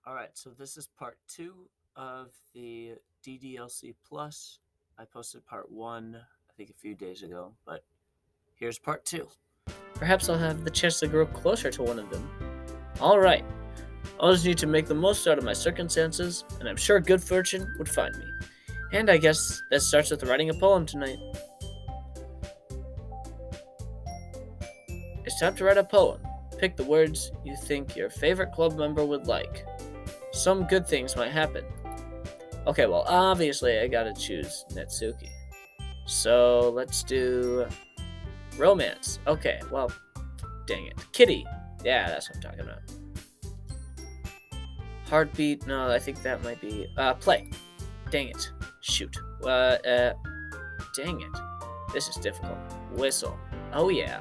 Alright, so this is part 2 of the DDLC Plus. I posted part 1, I think a few days ago, but here's part 2. Perhaps I'll have the chance to grow closer to one of them. Alright, I'll just need to make the most out of my circumstances, and I'm sure good fortune would find me. And I guess that starts with writing a poem tonight. It's time to write a poem. Pick the words you think your favorite club member would like. Some good things might happen. Okay, well, obviously I gotta choose Natsuki. So let's do romance. Okay, well, dang it. Kitty. Yeah, that's what I'm talking about. Heartbeat. No, I think that might be play. Dang it. Shoot. Dang it. This is difficult. Whistle. Oh yeah.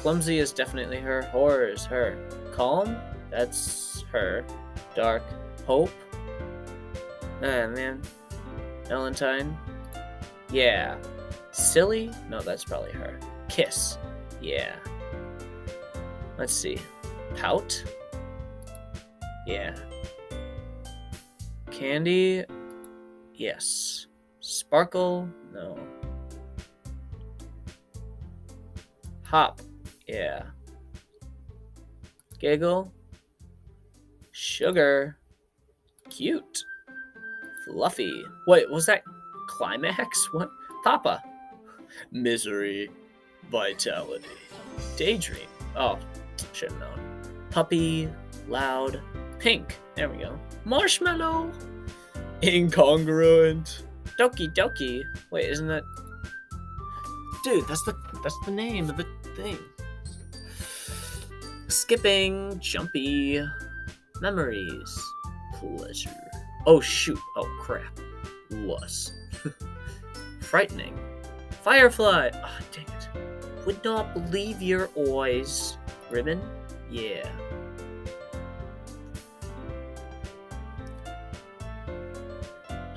Clumsy is definitely her. Horror is her. Calm? That's her. Dark. Hope? Ah, man. Valentine? Yeah. Silly? No, that's probably her. Kiss? Yeah. Let's see. Pout? Yeah. Candy? Yes. Sparkle? No. Hop? Yeah. Giggle? Sugar? Cute. Fluffy. Wait, was that climax? What? Papa. Misery. Vitality. Daydream. Oh, should have known. Puppy. Loud. Pink. There we go. Marshmallow. Incongruent. Doki Doki. Wait, isn't that... Dude, that's the name of the thing. Skipping. Jumpy. Memories. Pleasure. Oh, shoot. Oh, crap. Lust. Frightening. Firefly. Oh, dang it. Would not believe your eyes. Ribbon? Yeah.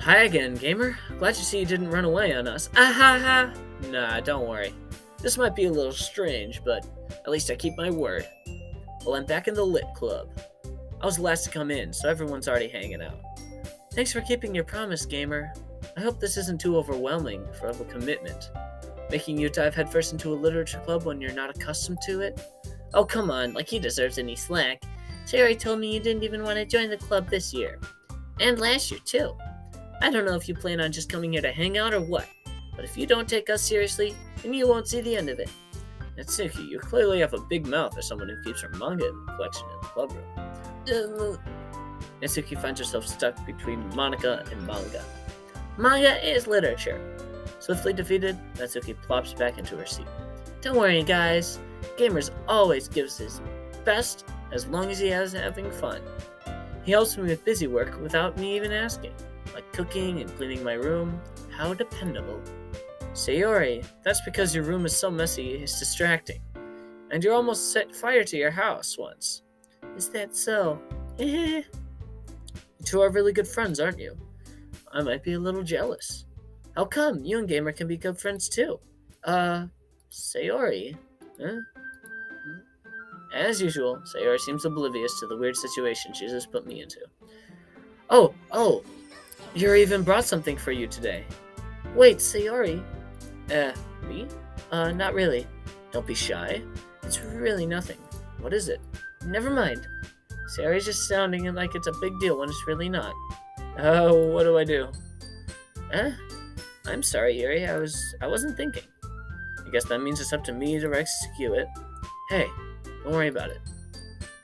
Hi again, gamer. Glad to see you didn't run away on us. Ah ha ha. Nah, don't worry. This might be a little strange, but at least I keep my word. Well, I'm back in the Lit Club. I was the last to come in, so everyone's already hanging out. Thanks for keeping your promise, gamer. I hope this isn't too overwhelming for a commitment. Making you dive headfirst into a literature club when you're not accustomed to it? Oh, come on, like he deserves any slack. Sarah told me you didn't even want to join the club this year. And last year, too. I don't know if you plan on just coming here to hang out or what, but if you don't take us seriously, then you won't see the end of it. Natsuki, you clearly have a big mouth as someone who keeps her manga collection in the club room. Natsuki finds herself stuck between Monica and manga. Manga is literature. Swiftly defeated, Natsuki plops back into her seat. Don't worry, guys. Gamers always gives his best as long as he has having fun. He helps me with busy work without me even asking, like cooking and cleaning my room. How dependable. Sayori, that's because your room is so messy it's distracting. And you almost set fire to your house once. Is that so? You two are really good friends, aren't you? I might be a little jealous. How come? You and Gamer can be good friends too. Sayori? Huh? As usual, Sayori seems oblivious to the weird situation she just put me into. Oh, Yuri even brought something for you today. Wait, Sayori? Me? Not really. Don't be shy. It's really nothing. What is it? Never mind. Sayori's just sounding like it's a big deal when it's really not. Oh, what do I do? I'm sorry, Yuri. I wasn't thinking. I guess that means it's up to me to execute it. Hey, don't worry about it.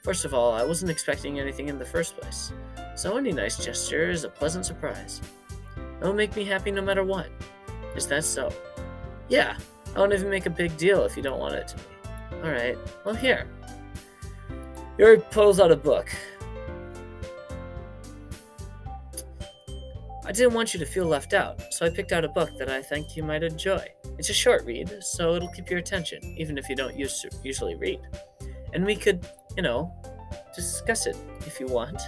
First of all, I wasn't expecting anything in the first place, so any nice gesture is a pleasant surprise. It'll make me happy no matter what. Is that so? Yeah, I won't even make a big deal if you don't want it to be. Alright, well here. Yuri pulls out a book. I didn't want you to feel left out, so I picked out a book that I think you might enjoy. It's a short read, so it'll keep your attention, even if you don't usually read. And we could, discuss it if you want.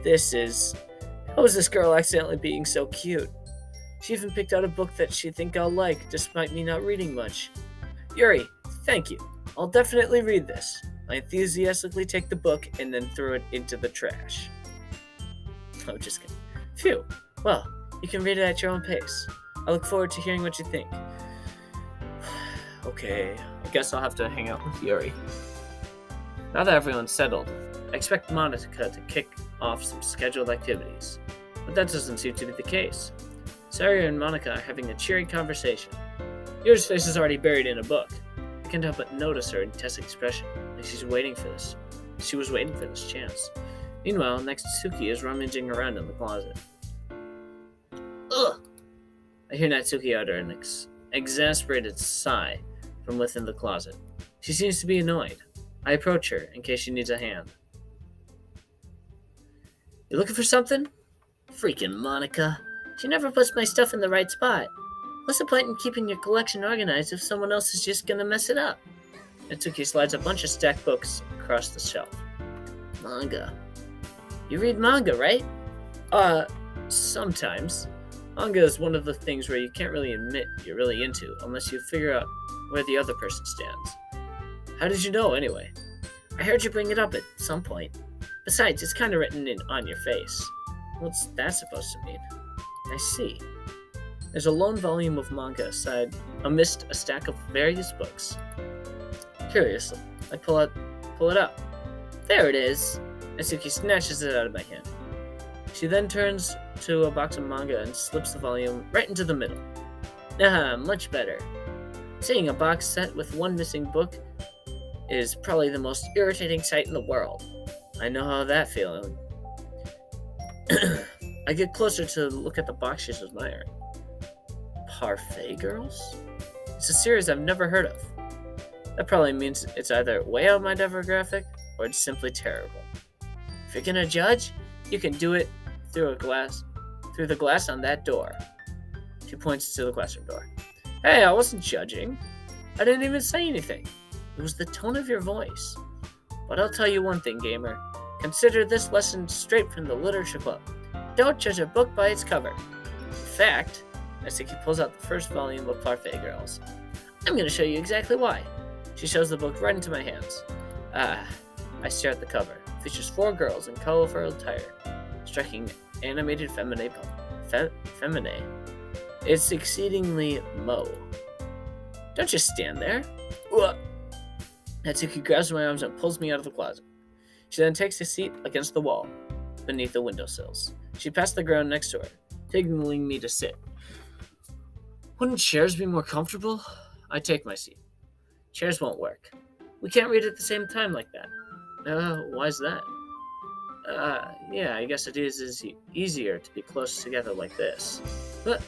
How is this girl accidentally being so cute? She even picked out a book that she think I'll like, despite me not reading much. Yuri, thank you. I'll definitely read this. I enthusiastically take the book and then throw it into the trash. I'm just kidding. Phew. Well, you can read it at your own pace. I look forward to hearing what you think. Okay, I guess I'll have to hang out with Yuri. Now that everyone's settled, I expect Monica to kick off some scheduled activities. But that doesn't seem to be the case. Saria and Monica are having a cheery conversation. Yuri's face is already buried in a book. I can't help but notice her intense expression, like she was waiting for this chance. Meanwhile, Natsuki is rummaging around in the closet. Ugh! I hear Natsuki utter an exasperated sigh from within the closet. She seems to be annoyed. I approach her in case she needs a hand. You looking for something? Freaking Monica. She never puts my stuff in the right spot. What's the point in keeping your collection organized if someone else is just gonna mess it up? Natsuki slides a bunch of stacked books across the shelf. Manga. You read manga, right? Sometimes. Manga is one of the things where you can't really admit you're really into unless you figure out where the other person stands. How did you know, anyway? I heard you bring it up at some point. Besides, it's kind of written on your face. What's that supposed to mean? I see. There's a lone volume of manga amidst a stack of various books. Curiously, I pull it up. There it is. Natsuki snatches it out of my hand. She then turns to a box of manga and slips the volume right into the middle. Much better. Seeing a box set with one missing book is probably the most irritating sight in the world. I know how that feeling. I get closer to look at the box she's admiring. Parfait Girls? It's a series I've never heard of. That probably means it's either way out of my demographic or it's simply terrible. If you're gonna judge, you can do it through the glass on that door. She points to the classroom door. Hey, I wasn't judging. I didn't even say anything. It was the tone of your voice. But I'll tell you one thing, gamer. Consider this lesson straight from the literature club. Don't judge a book by its cover. In fact, Natsuki pulls out the first volume of Parfait Girls. I'm going to show you exactly why. She shows the book right into my hands. I stare at the cover. It features 4 girls in colorful attire, striking animated feminae. It's exceedingly mo. Don't just stand there. Ugh. Natsuki grabs my arms and pulls me out of the closet. She then takes a seat against the wall, beneath the windowsills. She passed the ground next to her, signaling me to sit. Wouldn't chairs be more comfortable? I take my seat. Chairs won't work. We can't read at the same time like that. Why's that? Yeah, I guess it is easier to be close together like this. But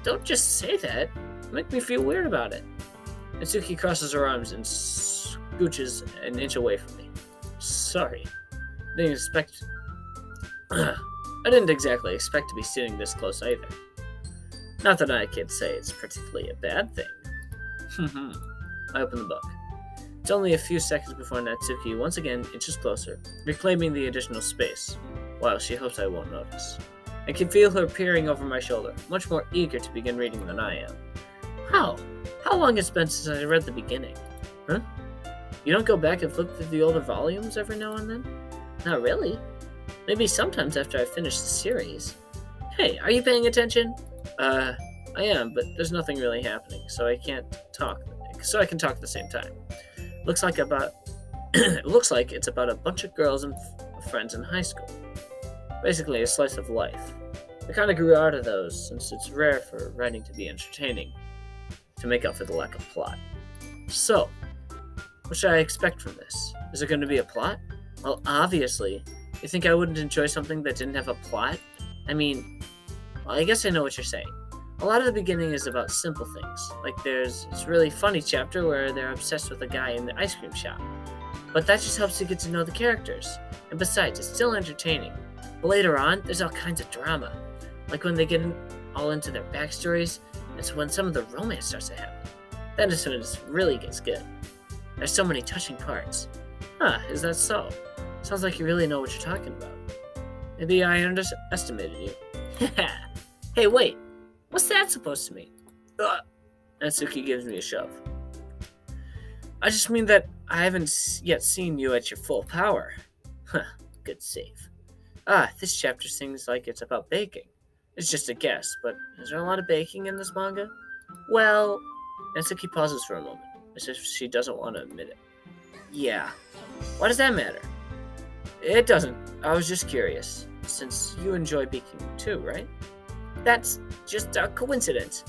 don't just say that. Make me feel weird about it. Natsuki crosses her arms and scooches an inch away from me. Sorry. I didn't exactly expect to be sitting this close either. Not that I can say it's particularly a bad thing. I open the book. It's only a few seconds before Natsuki once again inches closer, reclaiming the additional space, while she hopes I won't notice. I can feel her peering over my shoulder, much more eager to begin reading than I am. How long it's been since I read the beginning? Huh? You don't go back and flip through the older volumes every now and then? Not really. Maybe sometimes after I finish the series. Hey, are you paying attention? I am, but there's nothing really happening, so I can talk at the same time. It looks like it's about a bunch of girls and friends in high school. Basically a slice of life. I kind of grew out of those, since it's rare for writing to be entertaining, to make up for the lack of plot. So, what should I expect from this? Is it going to be a plot? Well, obviously. You think I wouldn't enjoy something that didn't have a plot? I guess I know what you're saying. A lot of the beginning is about simple things, like there's this really funny chapter where they're obsessed with a guy in the ice cream shop. But that just helps you get to know the characters. And besides, it's still entertaining. But later on, there's all kinds of drama. Like when they get all into their backstories, it's when some of the romance starts to happen. That is when it really gets good. There's so many touching parts. Is that so? Sounds like you really know what you're talking about. Maybe I underestimated you. Hey, wait. What's that supposed to mean? Natsuki gives me a shove. I just mean that I haven't yet seen you at your full power. Huh, good save. This chapter seems like it's about baking. It's just a guess, but is there a lot of baking in this manga? Well, Natsuki pauses for a moment, as if she doesn't want to admit it. Yeah. Why does that matter? It doesn't. I was just curious, since you enjoy baking too, right? That's just a coincidence.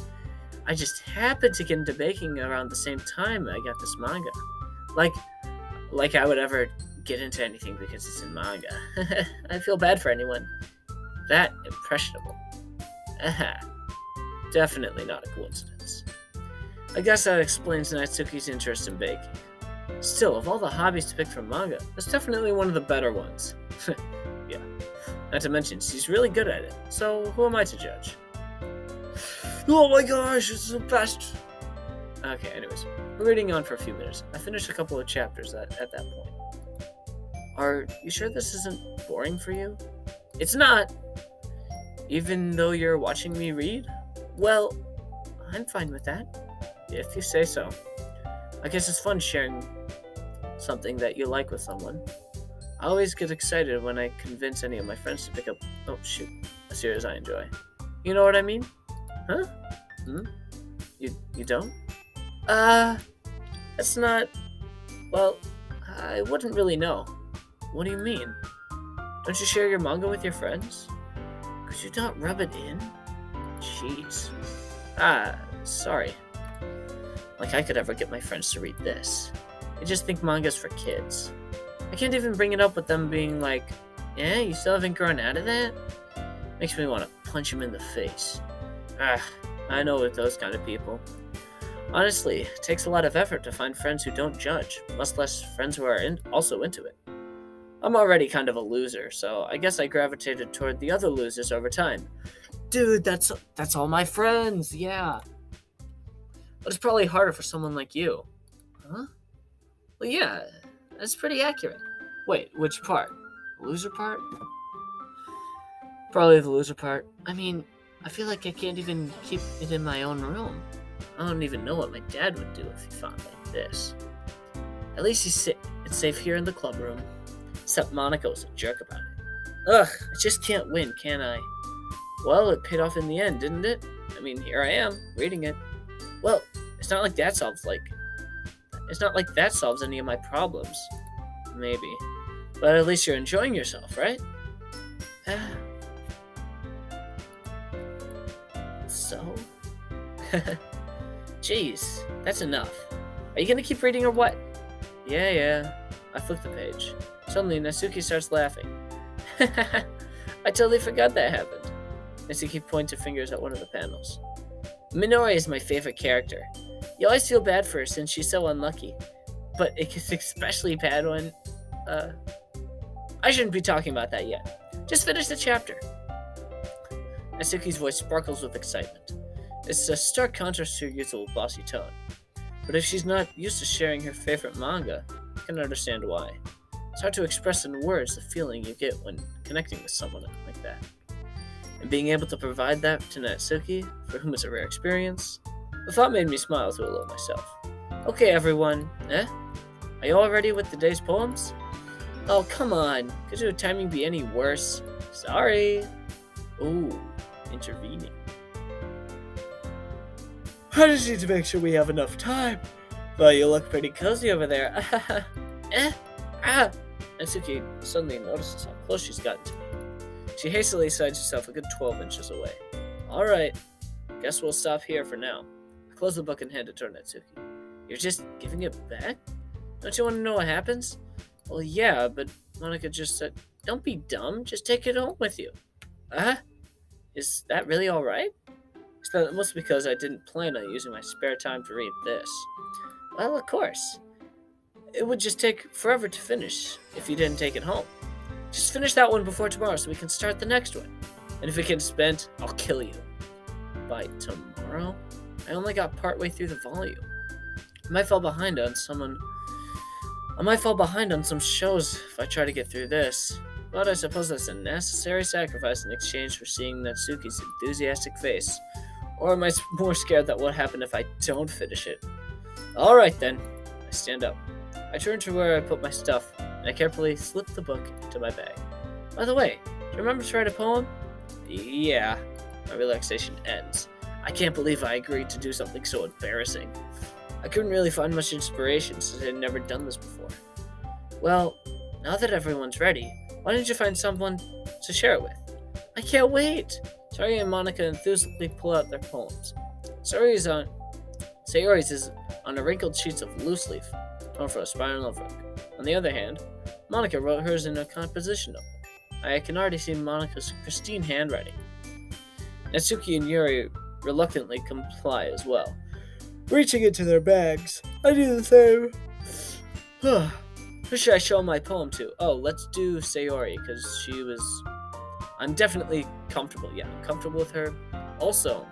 I just happened to get into baking around the same time I got this manga. Like I would ever get into anything because it's in manga. I feel bad for anyone that impressionable. Definitely not a coincidence. I guess that explains Natsuki's interest in baking. Still, of all the hobbies to pick from manga, that's definitely one of the better ones. Yeah. Not to mention, she's really good at it, so who am I to judge? Oh my gosh, it's the best! Okay, anyways, we're reading on for a few minutes. I finished a couple of chapters at that point. Are you sure this isn't boring for you? It's not! Even though you're watching me read? Well, I'm fine with that, if you say so. I guess it's fun sharing something that you like with someone. I always get excited when I convince any of my friends to pick up, a series I enjoy. You know what I mean? Huh? You don't? That's not... Well, I wouldn't really know. What do you mean? Don't you share your manga with your friends? Could you not rub it in? Jeez. Sorry. Like I could ever get my friends to read this. I just think manga's for kids. I can't even bring it up with them being like, yeah, you still haven't grown out of that? Makes me want to punch him in the face. I know with those kind of people. Honestly, it takes a lot of effort to find friends who don't judge, much less friends who are also into it. I'm already kind of a loser, so I guess I gravitated toward the other losers over time. Dude, that's all my friends, yeah. But it's probably harder for someone like you. Huh? Well, yeah, that's pretty accurate. Wait, which part? The loser part? Probably the loser part. I mean, I feel like I can't even keep it in my own room. I don't even know what my dad would do if he found like this. At least it's safe here in the club room. Except Monica was a jerk about it. Ugh, I just can't win, can I? Well, it paid off in the end, didn't it? I mean, here I am, reading it. Well, it's not like that solves any of my problems. Maybe. But at least you're enjoying yourself, right? So? Jeez, that's enough. Are you gonna keep reading or what? Yeah. I flipped the page. Suddenly, Natsuki starts laughing. I totally forgot that happened. Natsuki pointed fingers at one of the panels. Minori is my favorite character. You always feel bad for her since she's so unlucky. But it gets especially bad when... I shouldn't be talking about that yet. Just finish the chapter. Natsuki's voice sparkles with excitement. It's a stark contrast to her usual bossy tone. But if she's not used to sharing her favorite manga, I can understand why. It's hard to express in words the feeling you get when connecting with someone like that. And being able to provide that to Natsuki, for whom it's a rare experience, the thought made me smile to a little myself. Okay, everyone. Are you all ready with today's poems? Oh, come on. Could your timing be any worse? Sorry. Ooh, intervening. I just need to make sure we have enough time. Well, you look pretty cozy over there. Natsuki suddenly notices how close she's gotten to me. She hastily sides herself a good 12 inches away. Alright, guess we'll stop here for now. I close the book and hand it to Natsuki. You're just giving it back? Don't you want to know what happens? Well, yeah, but Monica just said, don't be dumb, just take it home with you. Is that really alright? It's almost because I didn't plan on using my spare time to read this. Well, of course. It would just take forever to finish if you didn't take it home. Just finish that one before tomorrow so we can start the next one. And if it gets spent, I'll kill you. By tomorrow? I only got partway through the volume. I might fall behind on some shows if I try to get through this. But I suppose that's a necessary sacrifice in exchange for seeing Natsuki's enthusiastic face. Or am I more scared that what happened if I don't finish it? Alright then. I stand up. I turn to where I put my stuff, and I carefully slip the book into my bag. By the way, do you remember to write a poem? Yeah. My relaxation ends. I can't believe I agreed to do something so embarrassing. I couldn't really find much inspiration since I'd never done this before. Well, now that everyone's ready, why don't you find someone to share it with? I can't wait! Sayori and Monica enthusiastically pull out their poems. Sayori's is on a wrinkled sheet of loose leaf, torn for a spiral notebook. On the other hand, Monica wrote hers in a composition notebook. I can already see Monica's pristine handwriting. Natsuki and Yuri reluctantly comply as well, reaching into their bags. I do the same. Who should I show my poem to? Oh, let's do Sayori, because I'm definitely comfortable. Yeah, I'm comfortable with her. Also,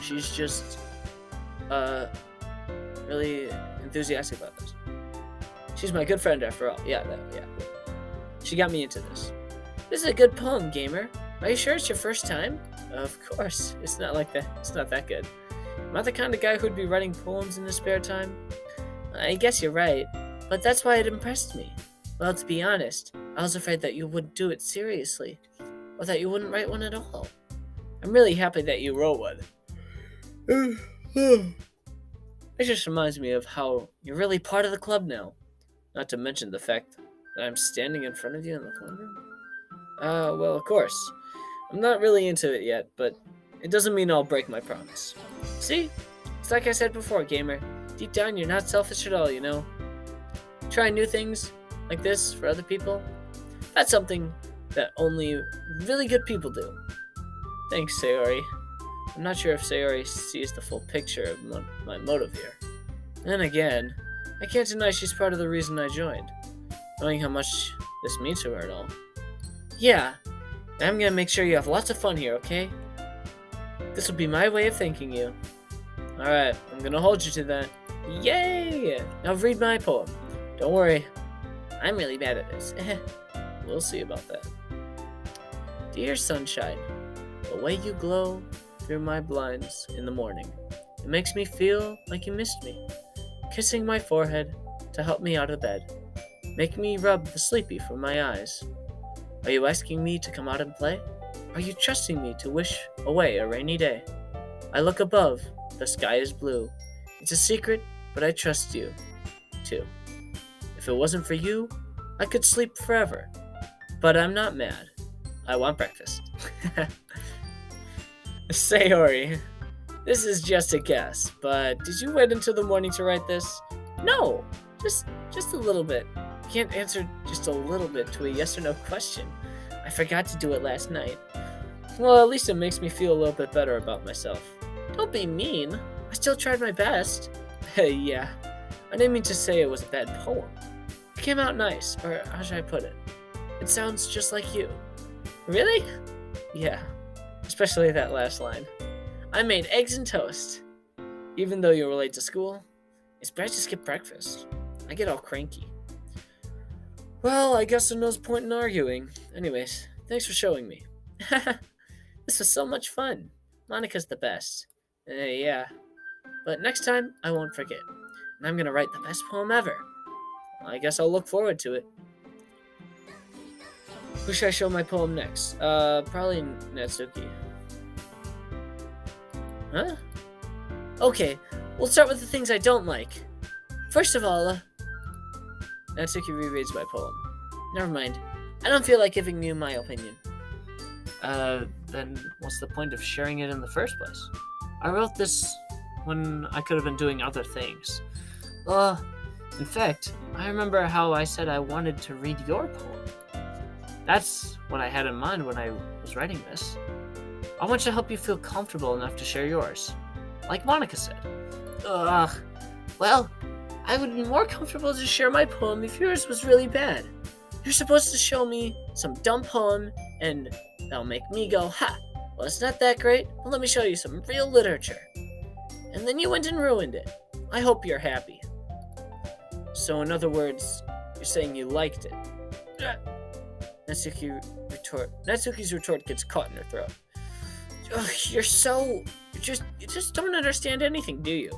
she's just, really enthusiastic about this. She's my good friend after all. Yeah. She got me into this. This is a good poem, gamer. Are you sure it's your first time? Of course. It's not like that. It's not that good. Am I the kind of guy who'd be writing poems in his spare time? I guess you're right, but that's why it impressed me. Well, to be honest, I was afraid that you wouldn't do it seriously, or that you wouldn't write one at all. I'm really happy that you wrote one. It just reminds me of how you're really part of the club now. Not to mention the fact that I'm standing in front of you in the club room. Well, of course. I'm not really into it yet, but it doesn't mean I'll break my promise. See? It's like I said before, gamer. Deep down, you're not selfish at all, you know? Trying new things like this for other people, that's something that only really good people do. Thanks, Sayori. I'm not sure if Sayori sees the full picture of my motive here. Then again, I can't deny she's part of the reason I joined, knowing how much this means to her and all. Yeah, and I'm gonna make sure you have lots of fun here, okay? This will be my way of thanking you. Alright, I'm gonna hold you to that. Yay! Now read my poem. Don't worry, I'm really bad at this. We'll see about that. Dear sunshine, the way you glow through my blinds in the morning, it makes me feel like you missed me. Kissing my forehead to help me out of bed, make me rub the sleepy from my eyes. Are you asking me to come out and play? Are you trusting me to wish away a rainy day? I look above, the sky is blue. It's a secret, but I trust you, too. If it wasn't for you, I could sleep forever. But I'm not mad. I want breakfast. Sayori, this is just a guess, but did you wait until the morning to write this? No, just a little bit. Can't answer just a little bit to a yes or no question. I forgot to do it last night. Well, at least it makes me feel a little bit better about myself. Don't be mean. I still tried my best. Yeah, I didn't mean to say it was a bad poem. It came out nice, or how should I put it? It sounds just like you. Really? Yeah, especially that last line. I made eggs and toast. Even though you were late to school, it's bad to skip breakfast. I get all cranky. Well, I guess there's no point in arguing. Anyways, thanks for showing me. This was so much fun. Monica's the best. Yeah. But next time, I won't forget. And I'm gonna write the best poem ever. I guess I'll look forward to it. Who should I show my poem next? Probably Natsuki. Huh? Okay, we'll start with the things I don't like. First of all, Natsuki rereads my poem. Never mind. I don't feel like giving you my opinion. Then what's the point of sharing it in the first place? I wrote this when I could have been doing other things. In fact, I remember how I said I wanted to read your poem. That's what I had in mind when I was writing this. I want to help you feel comfortable enough to share yours. Like Monica said. Well, I would be more comfortable to share my poem if yours was really bad. You're supposed to show me some dumb poem, and that'll make me go, ha! Well, it's not that great, but let me show you some real literature. And then you went and ruined it. I hope you're happy. So in other words, you're saying you liked it. Natsuki's retort gets caught in her throat. You just don't understand anything, do you?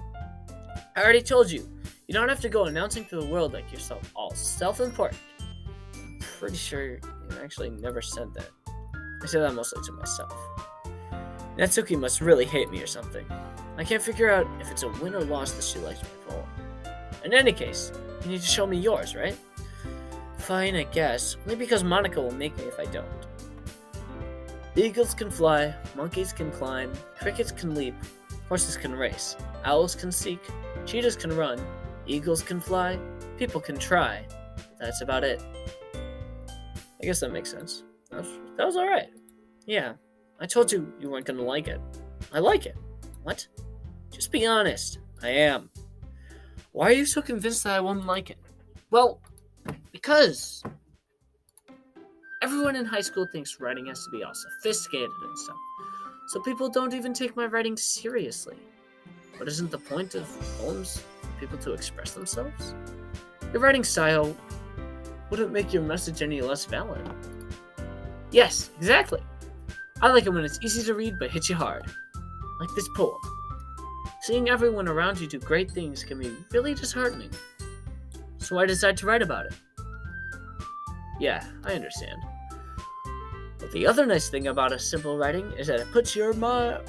I already told you. You don't have to go announcing to the world like you're all self-important. I'm pretty sure you actually never said that. I say that mostly to myself. Natsuki must really hate me or something. I can't figure out if it's a win or loss that she likes my poem. In any case, you need to show me yours, right? Fine, I guess. Only because Monica will make me if I don't. Eagles can fly, monkeys can climb, crickets can leap, horses can race, owls can seek, cheetahs can run, eagles can fly, people can try. That's about it. I guess that makes sense. That was alright. Yeah, I told you you weren't gonna like it. I like it. What? Just be honest. I am. Why are you so convinced that I won't like it? Well, because everyone in high school thinks writing has to be all sophisticated and stuff. So people don't even take my writing seriously. But isn't the point of poems for people to express themselves? Your writing style wouldn't make your message any less valid. Yes, exactly. I like it when it's easy to read but hits you hard. Like this poem. Seeing everyone around you do great things can be really disheartening. So I decided to write about it. Yeah, I understand. But the other nice thing about a simple writing is that it puts my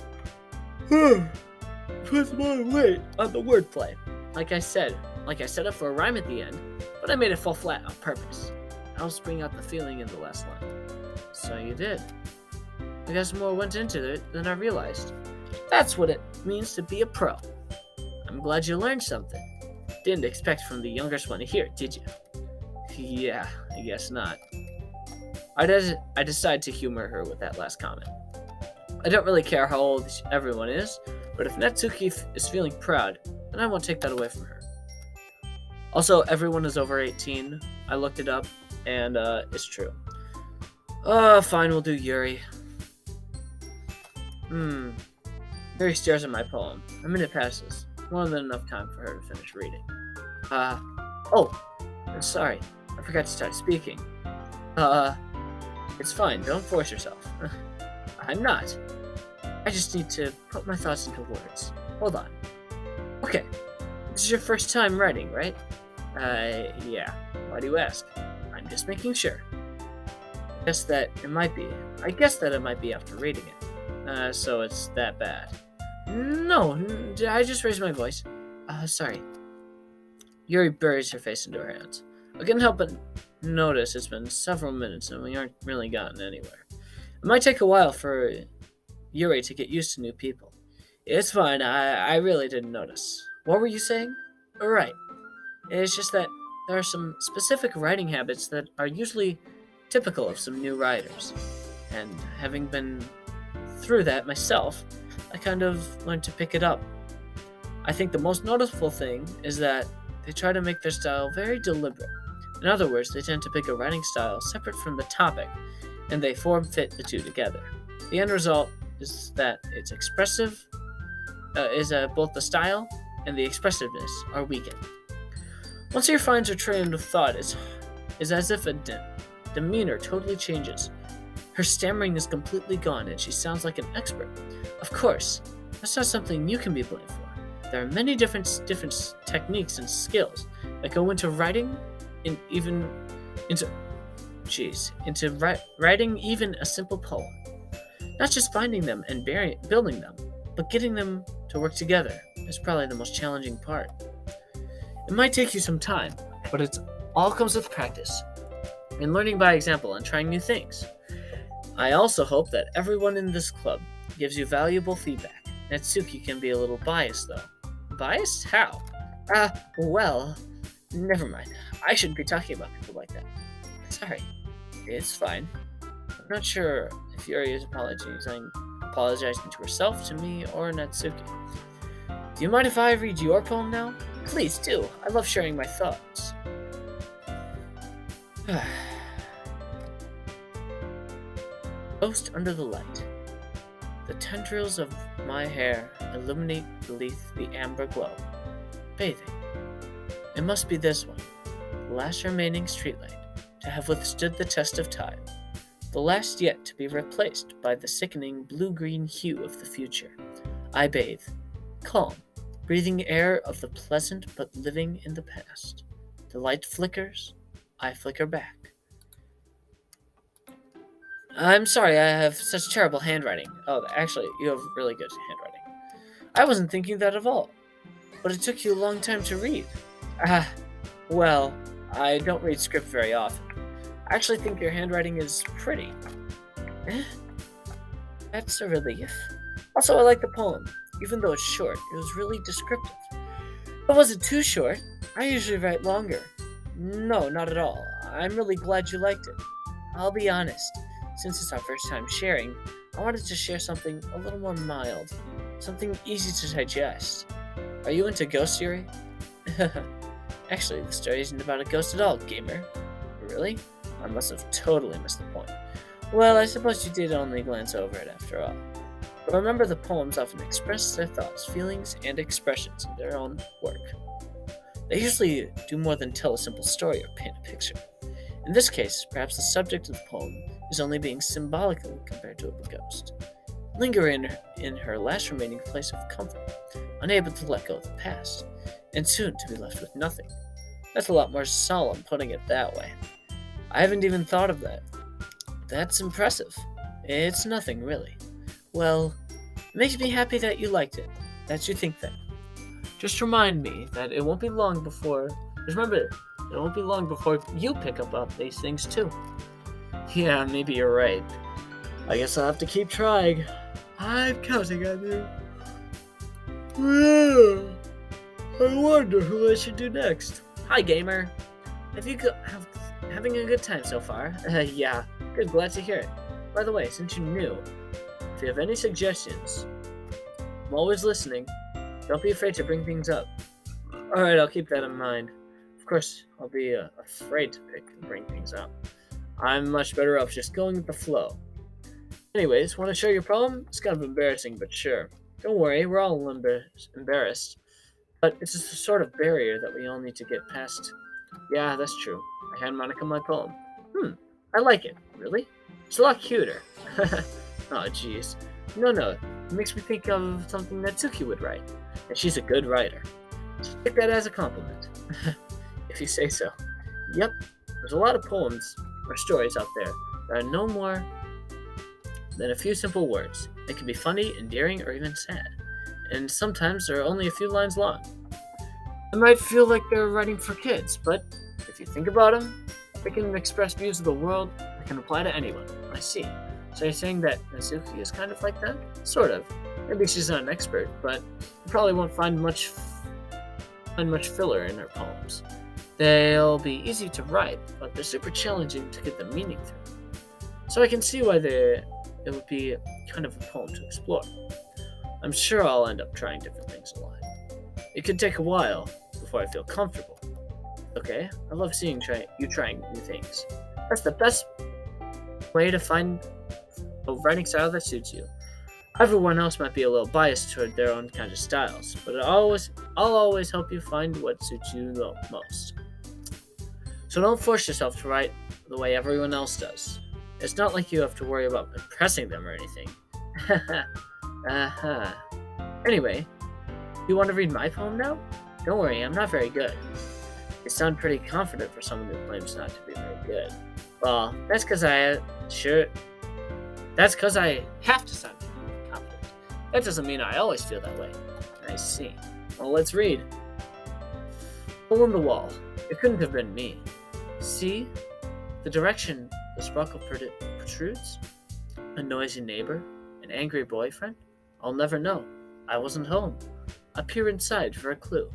weight on the wordplay. Like I set up for a rhyme at the end, but I made it fall flat on purpose. I helped bring out the feeling in the last line. So you did. I guess more went into it than I realized. That's what it means to be a pro. I'm glad you learned something. Didn't expect from the youngest one to hear it, did you? Yeah, I guess not. I decided to humor her with that last comment. I don't really care how old everyone is, but if Natsuki is feeling proud, then I won't take that away from her. Also, everyone is over 18. I looked it up, and it's true. Fine, we'll do Yuri. Yuri stares at my poem. A minute passes. More than enough time for her to finish reading. I'm sorry. I forgot to start speaking. It's fine. Don't force yourself. I'm not. I just need to put my thoughts into words. Hold on. Okay. This is your first time writing, right? Yeah. Why do you ask? I'm just making sure. I guess that it might be after reading it. So it's that bad. No, I just raised my voice. Sorry. Yuri buries her face into her hands. I couldn't help but notice it's been several minutes and we aren't really gotten anywhere. It might take a while for Yuri to get used to new people. It's fine, I really didn't notice. What were you saying? Right. It's just that there are some specific writing habits that are usually typical of some new writers. And having been through that myself, I kind of learned to pick it up. I think the most noticeable thing is that they try to make their style very deliberate. In other words, they tend to pick a writing style separate from the topic, and they form-fit the two together. The end result is that it's expressive, both the style and the expressiveness are weakened. Once your finds her train of thought is as if a demeanor totally changes. Her stammering is completely gone and she sounds like an expert. Of course, that's not something you can be blamed for. There are many different techniques and skills that go into writing writing even a simple poem. Not just finding them and building them, but getting them to work together is probably the most challenging part. It might take you some time, but it all comes with practice and learning by example and trying new things. I also hope that everyone in this club gives you valuable feedback. Natsuki can be a little biased though. Biased? How? Well, never mind. I shouldn't be talking about people like that. Sorry. It's fine. I'm not sure if Yuri is apologizing to herself, to me, or Natsuki. Do you mind if I read your poem now? Please do. I love sharing my thoughts. Ghost under the light. The tendrils of my hair illuminate beneath the amber glow. Bathing. It must be this one, the last remaining streetlight to have withstood the test of time, the last yet to be replaced by the sickening blue-green hue of the future. I bathe, calm, breathing air of the pleasant but living in the past. The light flickers, I flicker back. I'm sorry, I have such terrible handwriting. Oh, actually, you have really good handwriting. I wasn't thinking that at all, but it took you a long time to read. Ah, well, I don't read script very often. I actually think your handwriting is pretty. Eh, that's a relief. Also, I like the poem. Even though it's short, it was really descriptive. But was it too short? I usually write longer. No, not at all. I'm really glad you liked it. I'll be honest. Since it's our first time sharing, I wanted to share something a little more mild. Something easy to digest. Are you into ghost Yuri? Actually, the story isn't about a ghost at all, gamer. Really? I must have totally missed the point. Well, I suppose you did only glance over it after all. But remember, the poems often express their thoughts, feelings, and expressions in their own work. They usually do more than tell a simple story or paint a picture. In this case, perhaps the subject of the poem is only being symbolical compared to a ghost. Lingering in her last remaining place of comfort, unable to let go of the past, and soon to be left with nothing. That's a lot more solemn putting it that way. I haven't even thought of that. That's impressive. It's nothing, really. Well, it makes me happy that you liked it, that you think that. Just remind me that it won't be long before... Just remember, it won't be long before you pick up these things too. Yeah, maybe you're right. I guess I'll have to keep trying. I'm counting on you. I wonder who I should do next. Hi, gamer. Having a good time so far? Yeah, good, glad to hear it. By the way, since you're new, if you have any suggestions, I'm always listening. Don't be afraid to bring things up. Alright, I'll keep that in mind. Of course, I'll be afraid to bring things up. I'm much better off just going with the flow. Anyways, want to share your problem? It's kind of embarrassing, but sure. Don't worry, we're all embarrassed. But it's just a sort of barrier that we all need to get past. Yeah, that's true. I hand Monica my poem. I like it. Really? It's a lot cuter. Oh, jeez. No, it makes me think of something Natsuki would write. And she's a good writer. So take that as a compliment. If you say so. Yep, there's a lot of poems or stories out there that are no more than a few simple words. They can be funny, endearing, or even sad. And sometimes they're only a few lines long. It might feel like they're writing for kids, but if you think about them, they can express views of the world that can apply to anyone. I see. So you're saying that Natsuki is kind of like that? Sort of. Maybe she's not an expert, but you probably won't find much filler in her poems. They'll be easy to write, but they're super challenging to get the meaning through. So I can see why it would be kind of a poem to explore. I'm sure I'll end up trying different things a lot. It could take a while before I feel comfortable. Okay, I love seeing you trying new things. That's the best way to find a writing style that suits you. Everyone else might be a little biased toward their own kind of styles, but I'll always help you find what suits you the most. So don't force yourself to write the way everyone else does. It's not like you have to worry about impressing them or anything. Anyway, you want to read my poem now? Don't worry, I'm not very good. You sound pretty confident for someone who claims not to be very good. Well, that's because I have to sound confident. That doesn't mean I always feel that way. I see. Well, let's read. Hole in the wall. It couldn't have been me. See? The direction the sparkle protrudes? A noisy neighbor? An angry boyfriend? I'll never know. I wasn't home. I peer inside for a clue.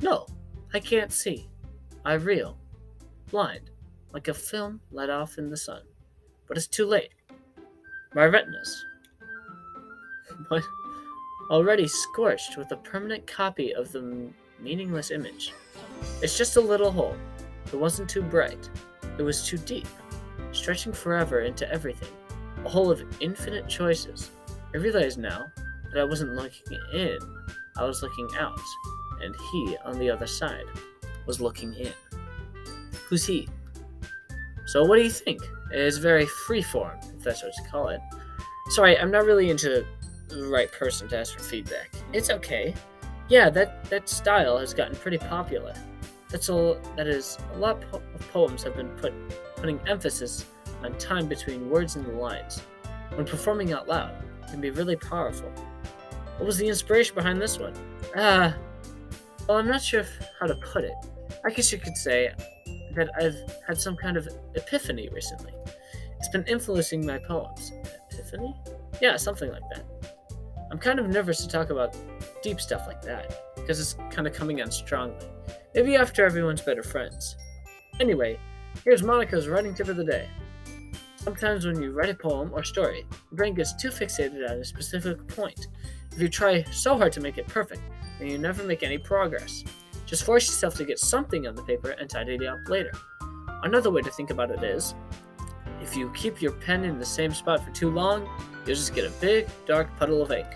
No, I can't see. I reel. Blind. Like a film let off in the sun. But it's too late. My retinas. What? Already scorched with a permanent copy of the meaningless image. It's just a little hole. It wasn't too bright. It was too deep, stretching forever into everything. A hole of infinite choices. I realize now that I wasn't looking in. I was looking out. And he, on the other side, was looking in. Who's he? So what do you think? It's very freeform, if that's what you call it. Sorry, I'm not really into the right person to ask for feedback. It's okay. Yeah, that style has gotten pretty popular. That is, a lot of poems have been putting emphasis on time between words and the lines. When performing out loud, it can be really powerful. What was the inspiration behind this one? Well, I'm not sure how to put it. I guess you could say that I've had some kind of epiphany recently. It's been influencing my poems. Epiphany? Yeah, something like that. I'm kind of nervous to talk about deep stuff like that, because it's kind of coming on strongly. Maybe after everyone's better friends. Anyway, here's Monica's writing tip of the day. Sometimes when you write a poem or story, your brain gets too fixated on a specific point. If you try so hard to make it perfect, then you never make any progress. Just force yourself to get something on the paper and tidy it up later. Another way to think about it is, if you keep your pen in the same spot for too long, you'll just get a big, dark puddle of ink.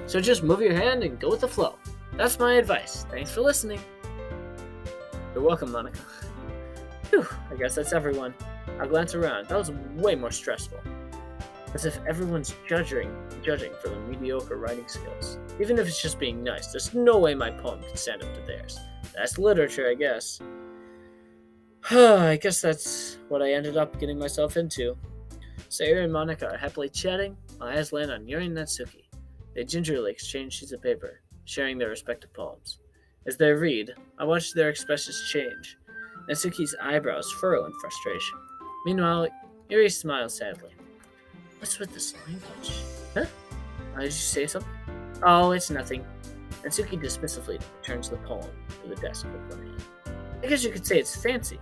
So just move your hand and go with the flow. That's my advice. Thanks for listening. You're welcome, Monica. Whew, I guess that's everyone. I'll glance around. That was way more stressful. As if everyone's judging for the mediocre writing skills. Even if it's just being nice, there's no way my poem can stand up to theirs. That's literature, I guess. I guess that's what I ended up getting myself into. Sayuri and Monica are happily chatting. My eyes land on Yuri and Natsuki. They gingerly exchange sheets of paper, sharing their respective poems. As they read, I watch their expressions change. Natsuki's eyebrows furrow in frustration. Meanwhile, Yuri smiles sadly. What's with this language? Huh? Did you say something? Oh, it's nothing. Natsuki dismissively returns the poem to the desk with one hand. I guess you could say it's fancy.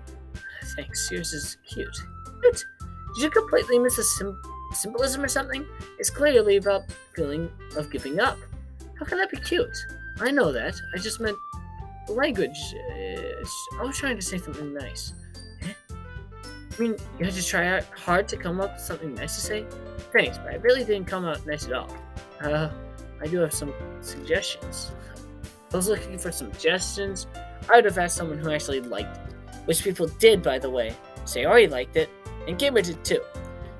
Thanks, yours is cute. Cute? Did you completely miss a symbolism or something? It's clearly about feeling of giving up. How can that be cute? I know that. I just meant the language. I was trying to say something nice. I mean, you had to try hard to come up with something nice to say? Thanks, but I really didn't come out nice at all. I do have some suggestions. I was looking for some suggestions. I would have asked someone who actually liked it. Which people did, by the way. Sayori liked it, and Gamer did too.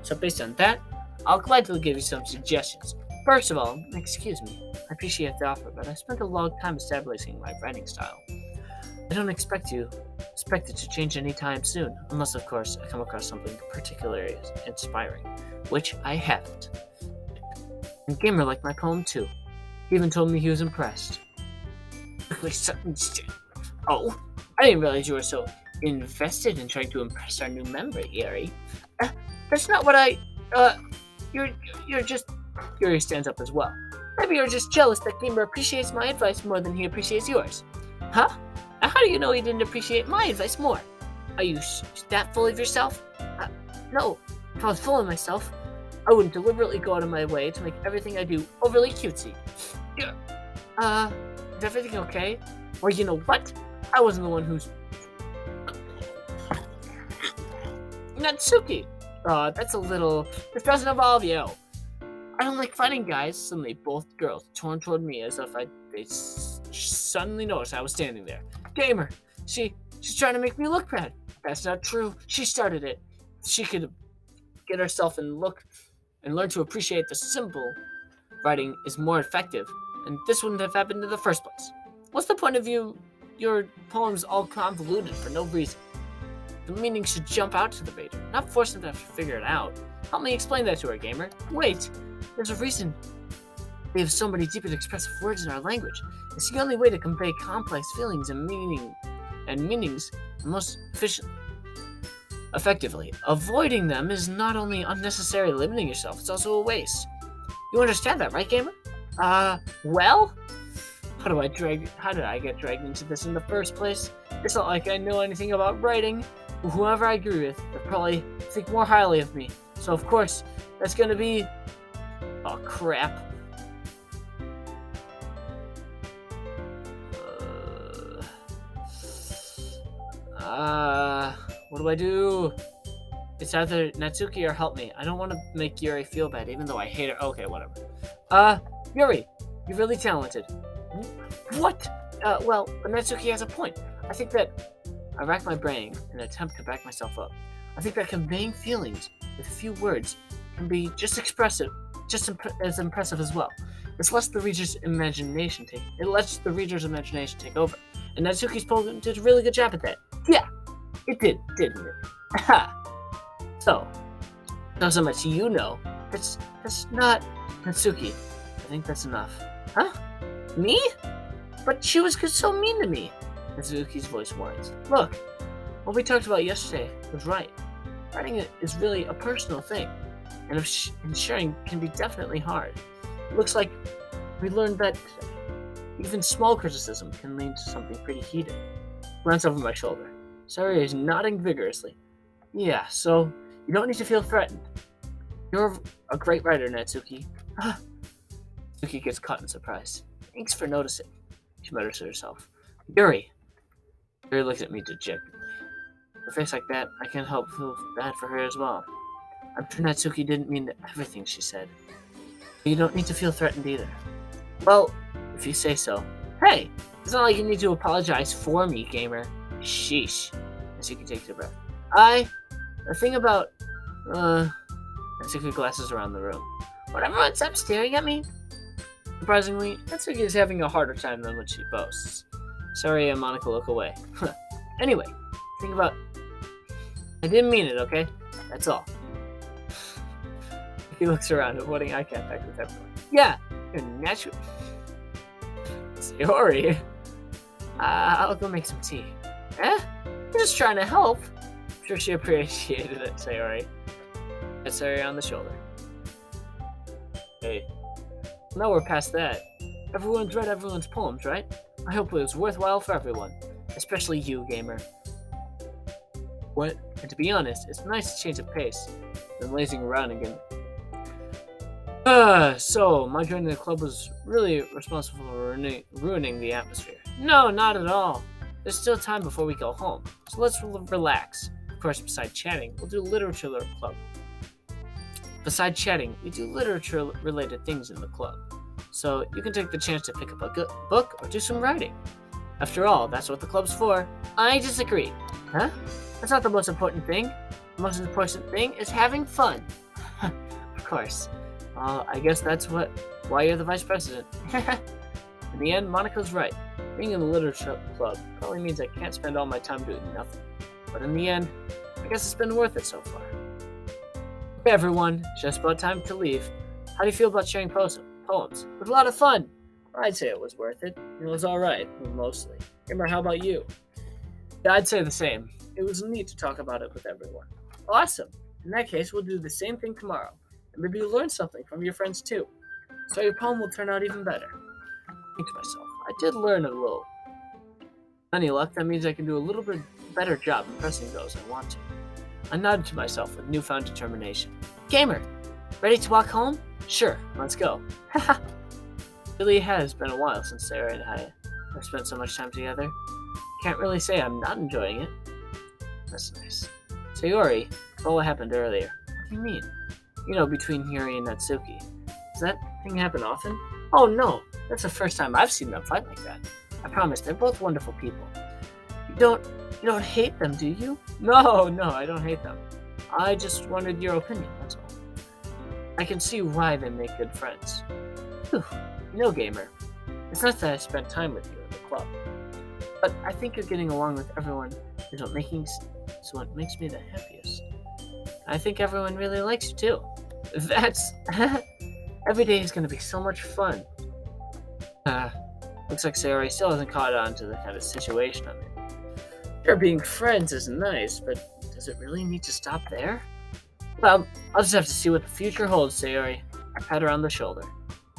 So based on that, I'll gladly give you some suggestions. First of all, excuse me, I appreciate the offer, but I spent a long time establishing my writing style. I don't expect it to change anytime soon, unless of course I come across something particularly inspiring, which I haven't. And Gamer liked my poem too. He even told me he was impressed. Oh, I didn't realize you were so invested in trying to impress our new member, Yuri. That's not what you're just... Yuri stands up as well. Maybe you're just jealous that Gamer appreciates my advice more than he appreciates yours. Huh? How do you know he didn't appreciate my advice more? Are you that full of yourself? No. If I was full of myself, I wouldn't deliberately go out of my way to make everything I do overly cutesy. Is everything okay? Or you know what? I wasn't the one who's... Natsuki! That's a little... This doesn't involve you. I don't like fighting, guys. Suddenly, both girls turned toward me as if they suddenly noticed I was standing there. Gamer! She's trying to make me look bad. That's not true. She started it. She could get herself and learn to appreciate the simple writing is more effective, and this wouldn't have happened in the first place. What's the point of your poems all convoluted for no reason? The meaning should jump out to the reader, not force them to have to figure it out. Help me explain that to her, Gamer. Wait, there's a reason we have so many deep and expressive words in our language. It's the only way to convey complex feelings and meanings most effectively. Avoiding them is not only unnecessarily limiting yourself, it's also a waste. You understand that, right, Gamer? Well? How did I get dragged into this in the first place? It's not like I know anything about writing. Whoever I agree with, they'll probably think more highly of me. So of course, that's gonna be... Oh, crap. What do I do? It's either Natsuki or help me. I don't want to make Yuri feel bad, even though I hate her. Okay, whatever. Yuri, you're really talented. What? Well, Natsuki has a point. I think that I rack my brain in an attempt to back myself up. I think that conveying feelings with a few words can be just as impressive as well. This lets the reader's imagination take over. And Natsuki's poem did a really good job at that. Yeah, it did, didn't it? So much you know. That's not Natsuki. I think that's enough. Huh? Me? But she was so mean to me. Natsuki's voice warns. Look, what we talked about yesterday was right. Writing it is really a personal thing, and sharing can be definitely hard. It looks like we learned that even small criticism can lead to something pretty heated. Glance over my shoulder. Sayori is nodding vigorously. Yeah, so you don't need to feel threatened. You're a great writer, Natsuki. Natsuki gets caught in surprise. Thanks for noticing, she mutters to herself. Yuri looks at me dejectedly. With a face like that, I can't help feel bad for her as well. I'm sure Natsuki didn't mean everything she said. But you don't need to feel threatened either. Well, if you say so. Hey, it's not like you need to apologize for me, gamer. Sheesh. Natsuki takes a breath. The thing about, Natsuki glances around the room. When everyone stops staring at me? Surprisingly, Natsuki is having a harder time than what she boasts. Sayori and Monica look away. Anyway, think about... I didn't mean it, okay? That's all. He looks around, avoiding eye contact with everyone. Yeah, you're natural. Sayori. I'll go make some tea. Eh? I'm just trying to help. I'm sure she appreciated it, Sayori. Pat Sayori on the shoulder. Hey. Now we're past that. Everyone's read everyone's poems, right? I hope it was worthwhile for everyone. Especially you, gamer. What? And to be honest, it's nice to change the pace than lazing around again. So, my joining the club was really responsible for ruining the atmosphere. No, not at all. There's still time before we go home, so let's relax. Of course, besides chatting, we'll do literature club. Besides chatting, we do literature-related things in the club, so you can take the chance to pick up a book or do some writing. After all, that's what the club's for. I disagree. Huh? That's not the most important thing. The most important thing is having fun. Of course. I guess that's why you're the vice president. In the end, Monica's right. Being in the literature club probably means I can't spend all my time doing nothing. But in the end, I guess it's been worth it so far. Okay, everyone, just about time to leave. How do you feel about sharing poems? It was a lot of fun. I'd say it was worth it. It was alright, mostly. Gamer, how about you? Yeah, I'd say the same. It was neat to talk about it with everyone. Awesome. In that case, we'll do the same thing tomorrow. And maybe you'll learn something from your friends too. So your poem will turn out even better. I think to myself, I did learn a little. Any luck, that means I can do a little bit better job impressing those I want to. I nodded to myself with newfound determination. Gamer, ready to walk home? Sure, let's go. Haha. Really has been a while since Sarah and I have spent so much time together. Can't really say I'm not enjoying it. That's nice. Sayori, about what happened earlier. What do you mean? You know, between Yuri and Natsuki. Does that thing happen often? Oh no, that's the first time I've seen them fight like that. I promise, they're both wonderful people. You don't hate them, do you? No, I don't hate them. I just wanted your opinion, that's all. I can see why they make good friends. Whew, you know, gamer, it's not that I spent time with you in the club, but I think you're getting along with everyone is what makes me the happiest. I think everyone really likes you too. That's... Every day is going to be so much fun. Looks like Sayori still hasn't caught on to the kind of situation I'm in. Sure, being friends is nice, but does it really need to stop there? Well, I'll just have to see what the future holds, Sayori. I pat her on the shoulder.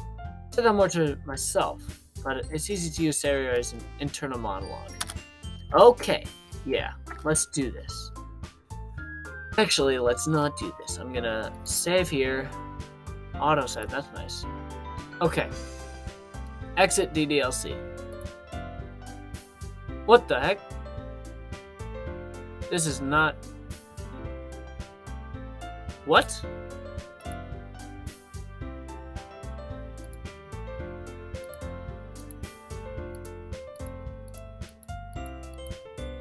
I said that more to myself, but it's easy to use Sayori as an internal monologue. Okay, yeah, let's do this. Actually, let's not do this. I'm gonna save here. Auto save, that's nice. Okay. Exit DDLC. What the heck? This is not... What?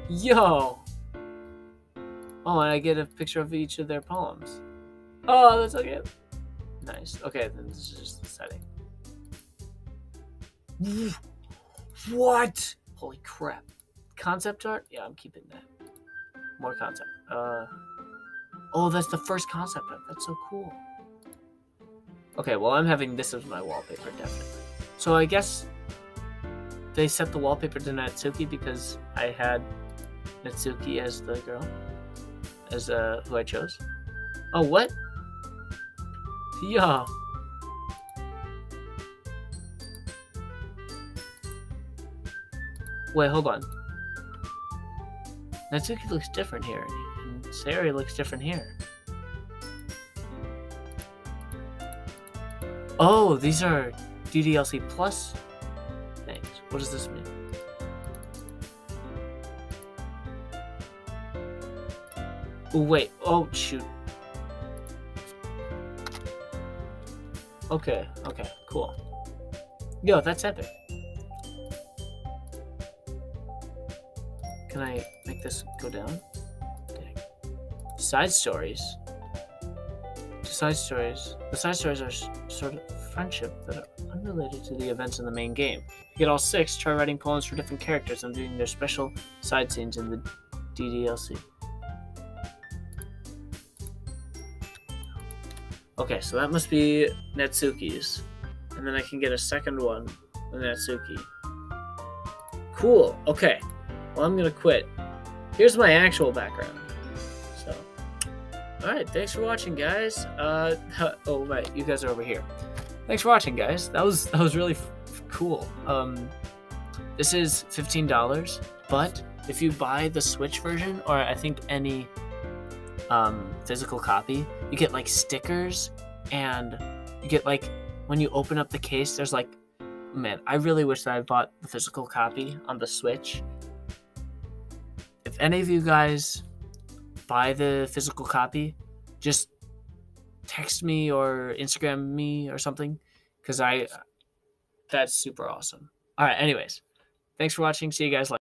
Yo! Oh, and I get a picture of each of their poems. Oh, that's okay. Nice. Okay, then this is just the setting. What? Holy crap. Concept art? Yeah, I'm keeping that. More concept. Oh, that's the first concept art. That's so cool. Okay, well, I'm having this as my wallpaper, definitely. So I guess they set the wallpaper to Natsuki because I had Natsuki as the girl, as who I chose. Oh, what? Yeah. Wait, hold on. Natsuki looks different here, and Sayori looks different here. Oh, these are DDLC Plus things. What does this mean? Oh, wait. Oh, shoot. Okay, cool. Yo, that's epic. Can I make this go down? Dang. Side stories. The side stories are sort of friendship that are unrelated to the events in the main game. To get all 6, try writing poems for different characters and doing their special side scenes in the DDLC. Okay, so that must be Natsuki's. And then I can get a second one with Natsuki. Cool. Okay. Well, I'm gonna quit. Here's my actual background. So, alright, thanks for watching, guys. Oh, right, you guys are over here. Thanks for watching, guys. That was really cool. This is $15, but if you buy the Switch version, or I think any physical copy, you get like stickers, and you get like when you open up the case, there's like, man, I really wish that I bought the physical copy on the Switch. If any of you guys buy the physical copy, just text me or Instagram me or something, because that's super awesome. All right, anyways, thanks for watching. See you guys later.